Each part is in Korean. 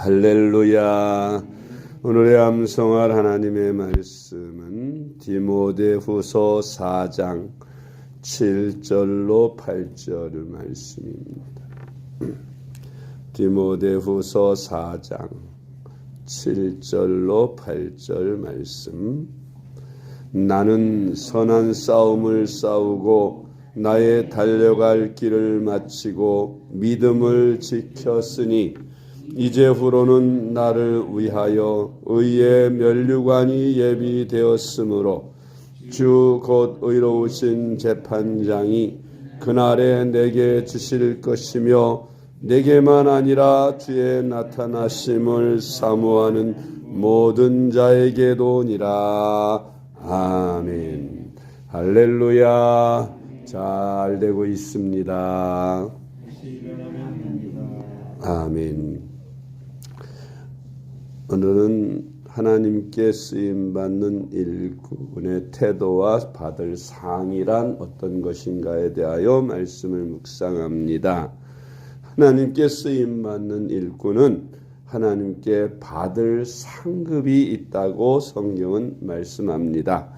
할렐루야. 오늘의 암송할 하나님의 말씀은 디모데후서 4장 7절로 8절 말씀입니다. 디모데후서 4장 7절로 8절 말씀. 나는 선한 싸움을 싸우고 나의 달려갈 길을 마치고 믿음을 지켰으니 이제후로는 나를 위하여 의의 면류관이 예비되었으므로 주 곧 의로우신 재판장이 그날에 내게 주실 것이며 내게만 아니라 주의 나타나심을 사모하는 모든 자에게도니라. 아멘. 할렐루야. 잘 되고 있습니다. 아멘. 오늘은 하나님께 쓰임받는 일꾼의 태도와 받을 상이란 어떤 것인가에 대하여 말씀을 묵상합니다. 하나님께 쓰임받는 일꾼은 하나님께 받을 상급이 있다고 성경은 말씀합니다.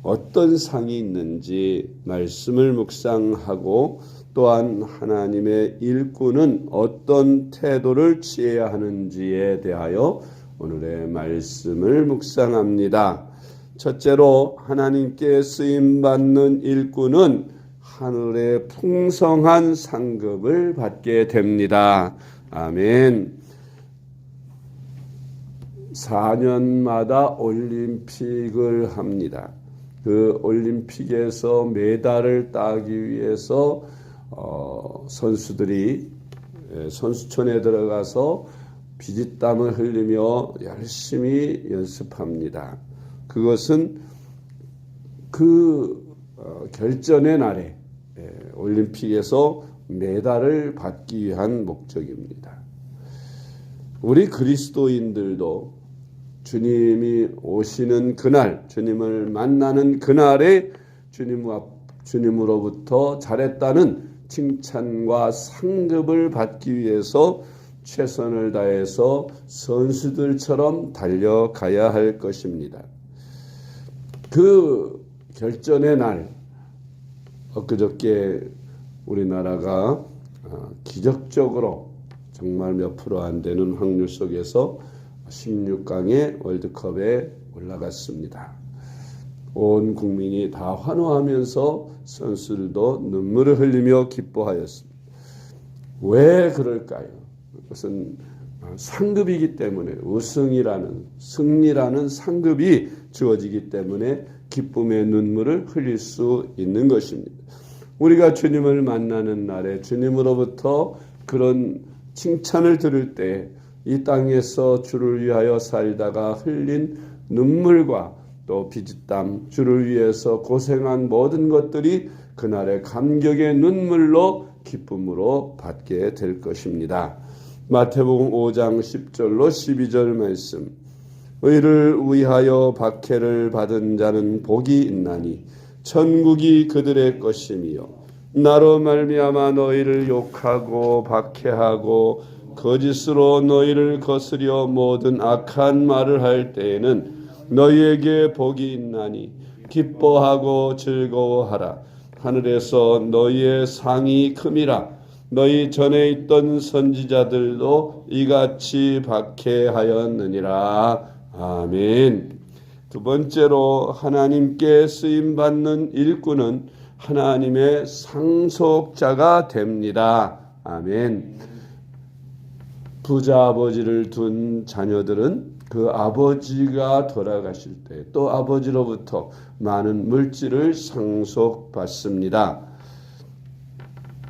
어떤 상이 있는지 말씀을 묵상하고 또한 하나님의 일꾼은 어떤 태도를 취해야 하는지에 대하여 오늘의 말씀을 묵상합니다. 첫째로 하나님께 쓰임받는 일꾼은 하늘의 풍성한 상급을 받게 됩니다. 아멘. 4년마다 올림픽을 합니다. 그 올림픽에서 메달을 따기 위해서 선수들이 선수촌에 들어가서 피지땀을 흘리며 열심히 연습합니다. 그것은 그 결전의 날에 올림픽에서 메달을 받기 위한 목적입니다. 우리 그리스도인들도 주님이 오시는 그날, 주님을 만나는 그날에 주님으로부터 잘했다는 칭찬과 상급을 받기 위해서 최선을 다해서 선수들처럼 달려가야 할 것입니다. 그 결전의 날, 엊그저께 우리나라가 기적적으로 정말 몇 프로 안 되는 확률 속에서 16강의 월드컵에 올라갔습니다. 온 국민이 다 환호하면서 선수들도 눈물을 흘리며 기뻐하였습니다. 왜 그럴까요? 그것은 상급이기 때문에 승리라는 상급이 주어지기 때문에 기쁨의 눈물을 흘릴 수 있는 것입니다. 우리가 주님을 만나는 날에 주님으로부터 그런 칭찬을 들을 때 이 땅에서 주를 위하여 살다가 흘린 눈물과 또 피지땀, 주를 위해서 고생한 모든 것들이 그날의 감격의 눈물로 기쁨으로 받게 될 것입니다. 마태복음 5장 10절로 12절 말씀. 의를 위하여 박해를 받은 자는 복이 있나니 천국이 그들의 것이며 나로 말미암아 너희를 욕하고 박해하고 거짓으로 너희를 거스려 모든 악한 말을 할 때에는 너희에게 복이 있나니 기뻐하고 즐거워하라. 하늘에서 너희의 상이 큼이라. 너희 전에 있던 선지자들도 이같이 박해하였느니라. 아멘. 두 번째로 하나님께 쓰임받는 일꾼은 하나님의 상속자가 됩니다. 아멘. 부자 아버지를 둔 자녀들은 그 아버지가 돌아가실 때 또 아버지로부터 많은 물질을 상속받습니다.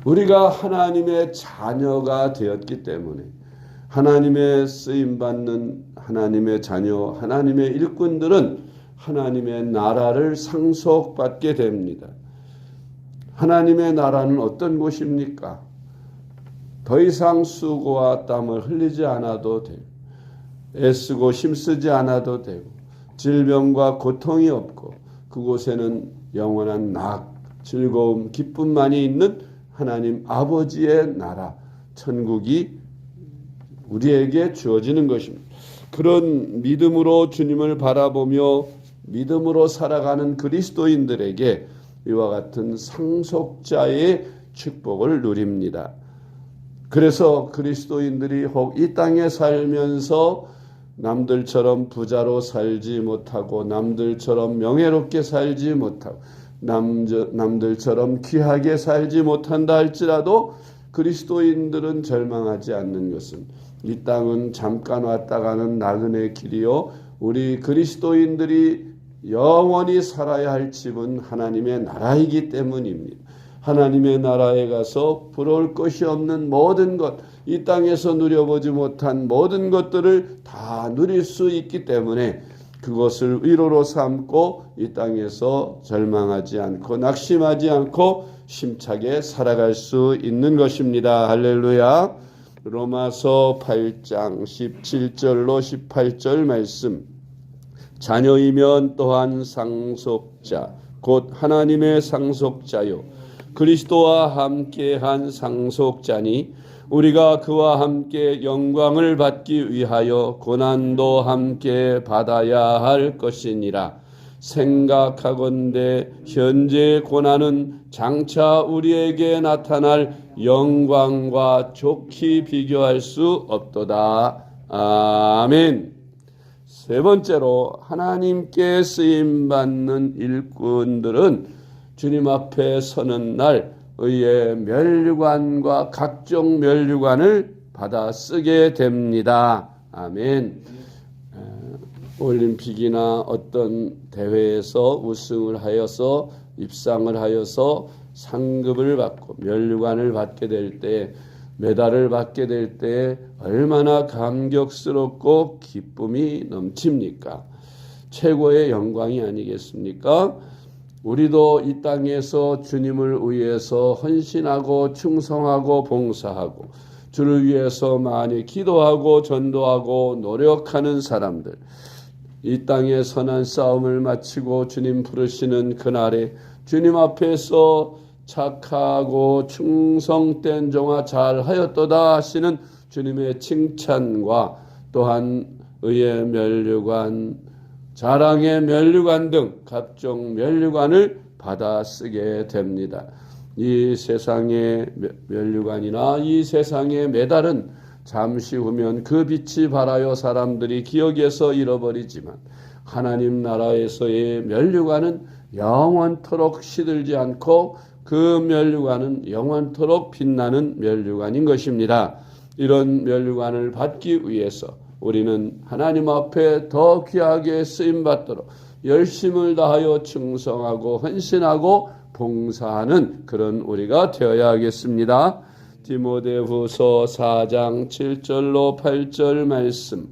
우리가 하나님의 자녀가 되었기 때문에 하나님의 쓰임받는 하나님의 자녀, 하나님의 일꾼들은 하나님의 나라를 상속받게 됩니다. 하나님의 나라는 어떤 곳입니까? 더 이상 수고와 땀을 흘리지 않아도 되고 애쓰고 힘쓰지 않아도 되고 질병과 고통이 없고 그곳에는 영원한 즐거움, 기쁨만이 있는 하나님 아버지의 나라, 천국이 우리에게 주어지는 것입니다. 그런 믿음으로 주님을 바라보며 믿음으로 살아가는 그리스도인들에게 이와 같은 상속자의 축복을 누립니다. 그래서 그리스도인들이 혹 이 땅에 살면서 남들처럼 부자로 살지 못하고 남들처럼 명예롭게 살지 못하고 남들처럼 귀하게 살지 못한다 할지라도 그리스도인들은 절망하지 않는 것은 이 땅은 잠깐 왔다 가는 나그네 길이요 우리 그리스도인들이 영원히 살아야 할 집은 하나님의 나라이기 때문입니다. 하나님의 나라에 가서 부러울 것이 없는 모든 것, 이 땅에서 누려보지 못한 모든 것들을 다 누릴 수 있기 때문에 그것을 위로로 삼고 이 땅에서 절망하지 않고 낙심하지 않고 힘차게 살아갈 수 있는 것입니다. 할렐루야. 로마서 8장 17절로 18절 말씀. 자녀이면 또한 상속자 곧 하나님의 상속자요 그리스도와 함께한 상속자니 우리가 그와 함께 영광을 받기 위하여 고난도 함께 받아야 할 것이니라. 생각하건대 현재 고난은 장차 우리에게 나타날 영광과 좋게 비교할 수 없도다. 아멘. 세 번째로 하나님께 쓰임받는 일꾼들은 주님 앞에 서는 날 의의 면류관과 각종 면류관을 받아 쓰게 됩니다. 아멘. 올림픽이나 어떤 대회에서 우승을 하여서 입상을 하여서 상급을 받고 면류관을 받게 될 때, 메달을 받게 될 때 얼마나 감격스럽고 기쁨이 넘칩니까? 최고의 영광이 아니겠습니까? 우리도 이 땅에서 주님을 위해서 헌신하고 충성하고 봉사하고 주를 위해서 많이 기도하고 전도하고 노력하는 사람들, 이 땅에 선한 싸움을 마치고 주님 부르시는 그날에 주님 앞에서 착하고 충성된 종아 잘하였도다 하시는 주님의 칭찬과 또한 의의 면류관, 자랑의 면류관 등 각종 면류관을 받아 쓰게 됩니다. 이 세상의 면류관이나 이 세상의 메달은 잠시 후면 그 빛이 발하여 사람들이 기억에서 잃어버리지만 하나님 나라에서의 면류관은 영원토록 시들지 않고 그 면류관은 영원토록 빛나는 면류관인 것입니다. 이런 면류관을 받기 위해서 우리는 하나님 앞에 더 귀하게 쓰임받도록 열심을 다하여 충성하고 헌신하고 봉사하는 그런 우리가 되어야 하겠습니다. 디모데후서 4장 7절로 8절 말씀.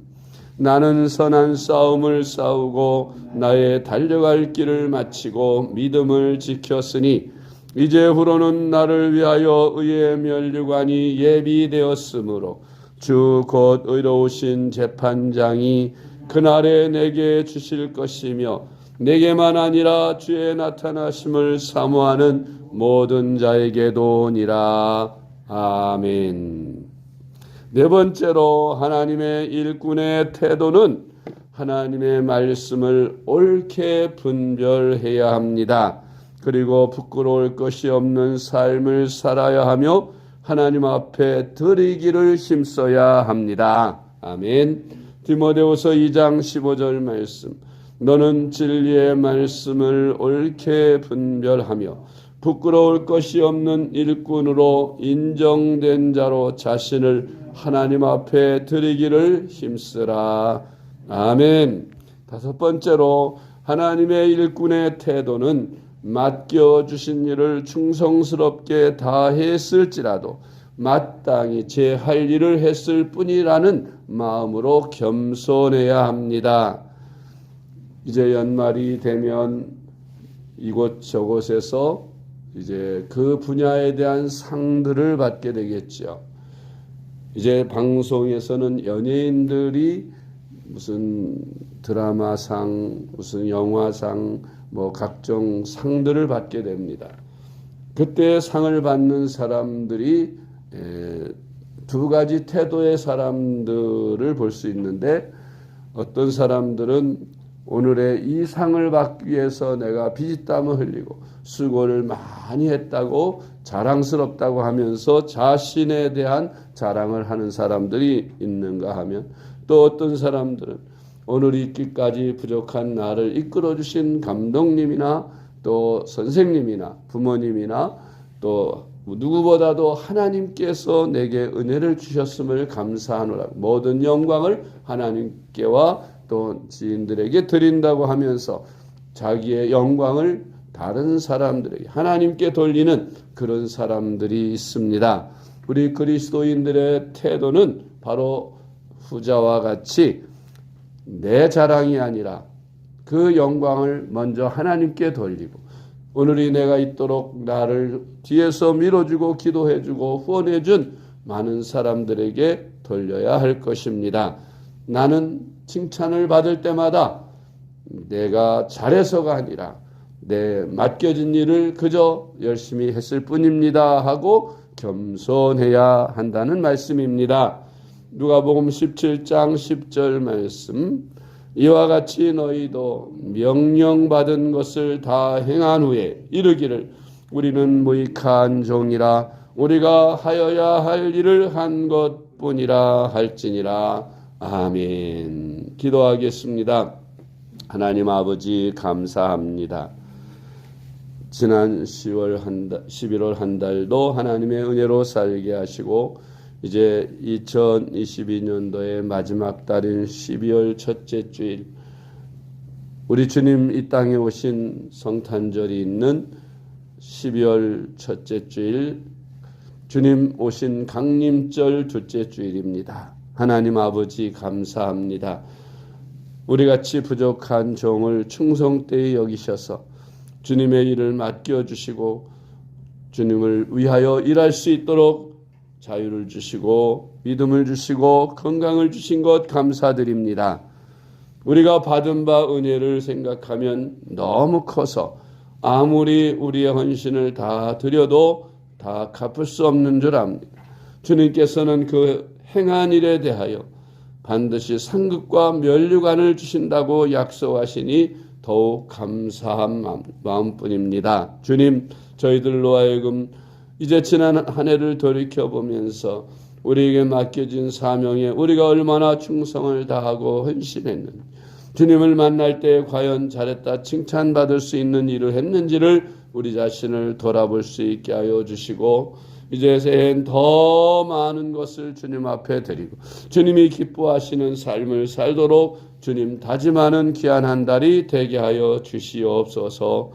나는 선한 싸움을 싸우고 나의 달려갈 길을 마치고 믿음을 지켰으니 이제후로는 나를 위하여 의의 면류관이 예비되었으므로 주 곧 의로우신 재판장이 그날에 내게 주실 것이며 내게만 아니라 주의 나타나심을 사모하는 모든 자에게도니라. 아멘. 네 번째로 하나님의 일꾼의 태도는 하나님의 말씀을 옳게 분별해야 합니다. 그리고 부끄러울 것이 없는 삶을 살아야 하며 하나님 앞에 드리기를 힘써야 합니다. 아멘. 디모데후서 2장 15절 말씀. 너는 진리의 말씀을 옳게 분별하며 부끄러울 것이 없는 일꾼으로 인정된 자로 자신을 하나님 앞에 드리기를 힘쓰라. 아멘. 다섯 번째로 하나님의 일꾼의 태도는 맡겨주신 일을 충성스럽게 다 했을지라도 마땅히 제 할 일을 했을 뿐이라는 마음으로 겸손해야 합니다. 이제 연말이 되면 이곳저곳에서 이제 그 분야에 대한 상들을 받게 되겠죠. 이제 방송에서는 연예인들이 무슨 드라마상, 무슨 영화상, 뭐 각종 상들을 받게 됩니다. 그때 상을 받는 사람들이 두 가지 태도의 사람들을 볼 수 있는데, 어떤 사람들은 오늘의 이 상을 받기 위해서 내가 피땀을 흘리고 수고를 많이 했다고 자랑스럽다고 하면서 자신에 대한 자랑을 하는 사람들이 있는가 하면, 또 어떤 사람들은 오늘 있기까지 부족한 나를 이끌어주신 감독님이나 또 선생님이나 부모님이나 또 누구보다도 하나님께서 내게 은혜를 주셨음을 감사하노라, 모든 영광을 하나님께와 또 지인들에게 드린다고 하면서 자기의 영광을 다른 사람들에게, 하나님께 돌리는 그런 사람들이 있습니다. 우리 그리스도인들의 태도는 바로 후자와 같이 내 자랑이 아니라 그 영광을 먼저 하나님께 돌리고, 오늘이 내가 있도록 나를 뒤에서 밀어주고 기도해주고 후원해준 많은 사람들에게 돌려야 할 것입니다. 나는 칭찬을 받을 때마다 내가 잘해서가 아니라 내 맡겨진 일을 그저 열심히 했을 뿐입니다 하고 겸손해야 한다는 말씀입니다. 누가복음 17장 10절 말씀, 이와 같이 너희도 명령받은 것을 다 행한 후에 이르기를 우리는 무익한 종이라, 우리가 하여야 할 일을 한 것뿐이라 할지니라. 아멘. 기도하겠습니다. 하나님 아버지, 감사합니다. 지난 11월 한 달도 하나님의 은혜로 살게 하시고, 이제 2022년도의 마지막 달인 12월 첫째 주일, 우리 주님 이 땅에 오신 성탄절이 있는 12월 첫째 주일, 주님 오신 강림절 둘째 주일입니다. 하나님 아버지, 감사합니다. 우리같이 부족한 종을 충성되이 여기셔서 주님의 일을 맡겨주시고 주님을 위하여 일할 수 있도록 자유를 주시고 믿음을 주시고 건강을 주신 것 감사드립니다. 우리가 받은 바 은혜를 생각하면 너무 커서 아무리 우리의 헌신을 다 드려도 다 갚을 수 없는 줄 압니다. 주님께서는 그 행한 일에 대하여 반드시 상급과 면류관을 주신다고 약속하시니 더욱 감사한 마음뿐입니다. 주님, 저희들로 하여금 이제 지난 한 해를 돌이켜보면서 우리에게 맡겨진 사명에 우리가 얼마나 충성을 다하고 헌신했는지, 주님을 만날 때 과연 잘했다 칭찬받을 수 있는 일을 했는지를 우리 자신을 돌아볼 수 있게 하여 주시고, 이제 새해엔 더 많은 것을 주님 앞에 드리고 주님이 기뻐하시는 삶을 살도록 주님 다짐하는 귀한 한 달이 되게 하여 주시옵소서.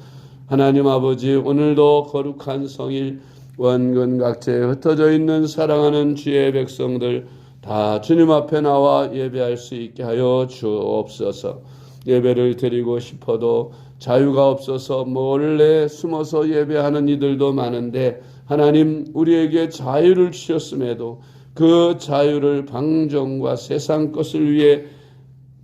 하나님 아버지, 오늘도 거룩한 성일 원근 각지에 흩어져 있는 사랑하는 주의 백성들 다 주님 앞에 나와 예배할 수 있게 하여 주옵소서. 예배를 드리고 싶어도 자유가 없어서 몰래 숨어서 예배하는 이들도 많은데, 하나님 우리에게 자유를 주셨음에도 그 자유를 방종과 세상 것을 위해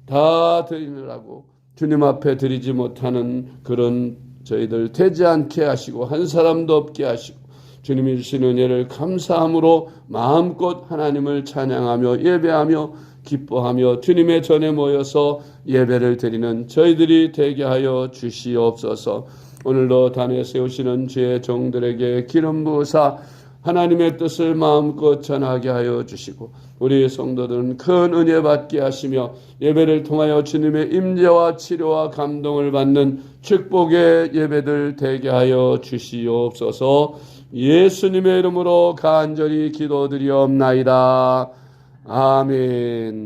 다 드리느라고 주님 앞에 드리지 못하는 그런 저희들 되지 않게 하시고 한 사람도 없게 하시고, 주님이 주신 은혜를 감사함으로 마음껏 하나님을 찬양하며 예배하며 기뻐하며 주님의 전에 모여서 예배를 드리는 저희들이 되게 하여 주시옵소서. 오늘도 단에 세우시는 주의 종들에게 기름 부으사 하나님의 뜻을 마음껏 전하게 하여 주시고, 우리 성도들은 큰 은혜 받게 하시며 예배를 통하여 주님의 임재와 치료와 감동을 받는 축복의 예배들 되게 하여 주시옵소서. 예수님의 이름으로 간절히 기도드리옵나이다. 아멘.